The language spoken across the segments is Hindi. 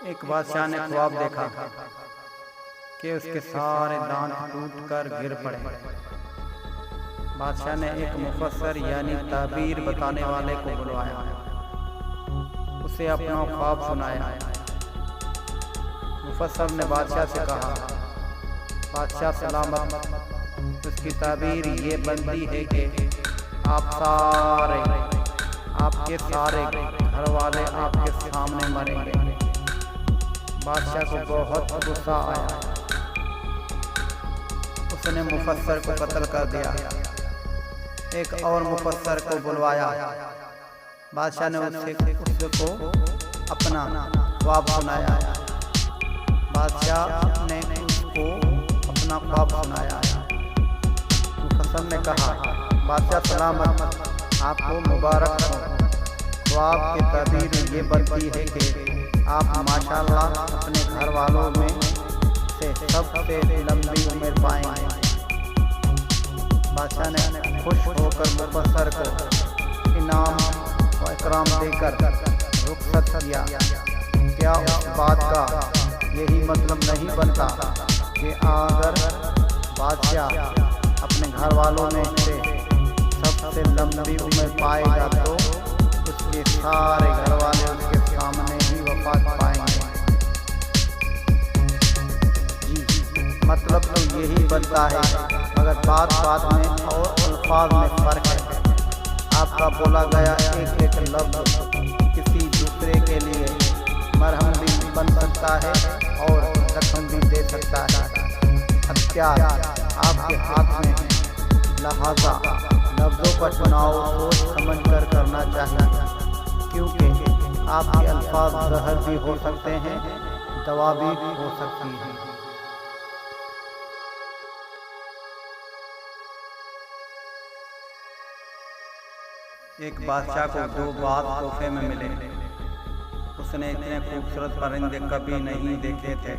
एक बादशाह ने ख्वाब देखा कि उसके सारे दांत टूटकर गिर पड़े। बादशाह ने एक मुफस्सर यानी ताबीर बताने वाले को बुलवाया, उसे अपना ख्वाब सुनाया। मुफस्सर ने बादशाह से कहा, बादशाह सलामत, उसकी ताबीर ये बनती है कि आपके सारे घर वाले आपके सामने मरेंगे। बादशाह को बहुत गुस्सा आया, उसने मुफस्सर को कत्ल कर दिया। एक और मुफस्सर को बुलवाया, बादशाह ने उसको अपना ख्वाब सुनाया। बादशाह ने उसको अपना ख्वाब सुनाया। मुफस्सर ने कहा, बादशाह सलामत, आपको मुबारक हो। ख्वाब की ताबीर ये बनती है कि आप माशाअल्लाह अपने घर वालों में से सबसे लंबी उम्र पाएंगे। बादशाह ने खुश होकर मुफस्सर को इनाम व इकराम देकर रुखसत किया। क्या उस बात का यही मतलब नहीं बनता कि अगर बादशाह अपने घर वालों में से सबसे लंबी उम्र पाएगा तो उसके सारे घर वाले उसके सामने ही वफात पाएंगे। मतलब तो यही बनता है, मगर बात बात में और अल्फाज में फर्क है। आपका बोला गया एक एक लफ्ज किसी दूसरे के लिए मरहम भी बन सकता है और जख्म भी दे सकता है। हथियार आपके हाथ में है, लिहाजा लफ्ज़ों का चुनाव सोच समझ कर करना चाहिए, क्योंकि आपके अल्फाज जहर भी हो सकते हैं, दवा भी हो सकती है। एक बादशाह को दो बाग तोहफे में मिले। उसने इतने खूबसूरत परिंदे कभी नहीं देखे थे।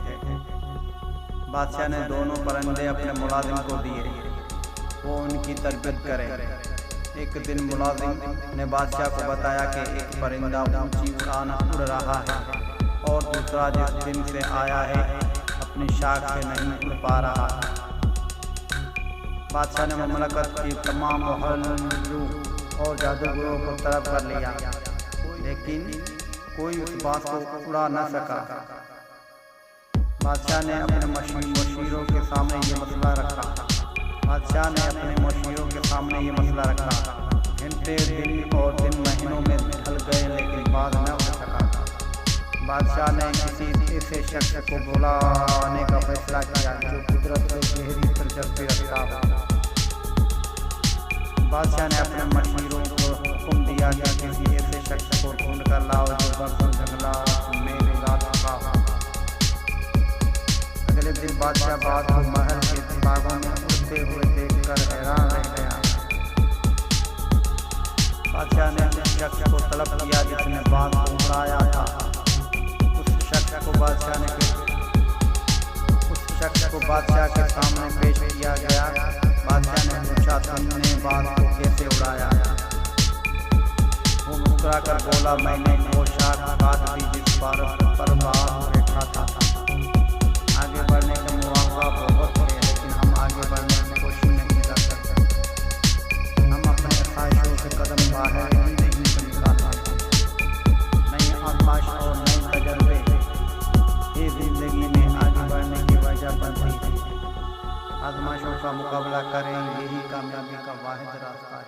बादशाह ने दोनों परिंदे अपने मुलाजिम को दिए, वो उनकी तरबियत करे। एक दिन मुलाजिम ने बादशाह को बताया कि एक परिंदा ऊंची उड़ान उड़ रहा है और दूसरा जिस दिन से आया है अपनी शाख से नहीं उड़ पा रहा। बादशाह ने ममलकत की तमाम महल्लू और जादूगरों को तलब कर लिया, लेकिन कोई उस बात को उड़ा न सका। बादशाह ने अपने मशीरों के सामने ये मसला रखा। घंटे दिन और दिन महीनों में ढल गए, लेकिन बात न हो सका। बादशाह ने किसी ऐसे शख्स को बुलाने का फैसला किया जो कुदरत से गहरी दिलचस्पी रखता हो। बादशाह ने अपने मशीरों को हुक्म दिया कि किसी ऐसे शख्स को ढूंढ कर लाओ जो बरसों जंगलात में गुजार चुका हो। अगले दिन बादशाह बात को महल के बागों में उड़ते हुए देखकर हैरान रह गया। बादशाह ने उस शख्स को तलब किया जिसने बाग को उड़ाया था। उस शख्स को बादशाह के सामने पेश किया गया। बादशाह ने पूछा, तुमने बाग को कैसे उड़ाया? वो मुस्कुरा कर बोला, मैंने वो शाख काट दी जिस पर बाग बैठा था। आगे बढ़ने का मौका बहुत है, लेकिन हम आगे बढ़ने की कोशिश नहीं कर सकते। हम अपने ख्वाहिशों से कदम बाहर ही नहीं निकाल सकते। नई आज़माइश और नए तजर्बे ये जिंदगी में आगे बढ़ने की वजह बनती है। आज़माइशों का मुकाबला करें, यही कामयाबी का वाहिद रास्ता है।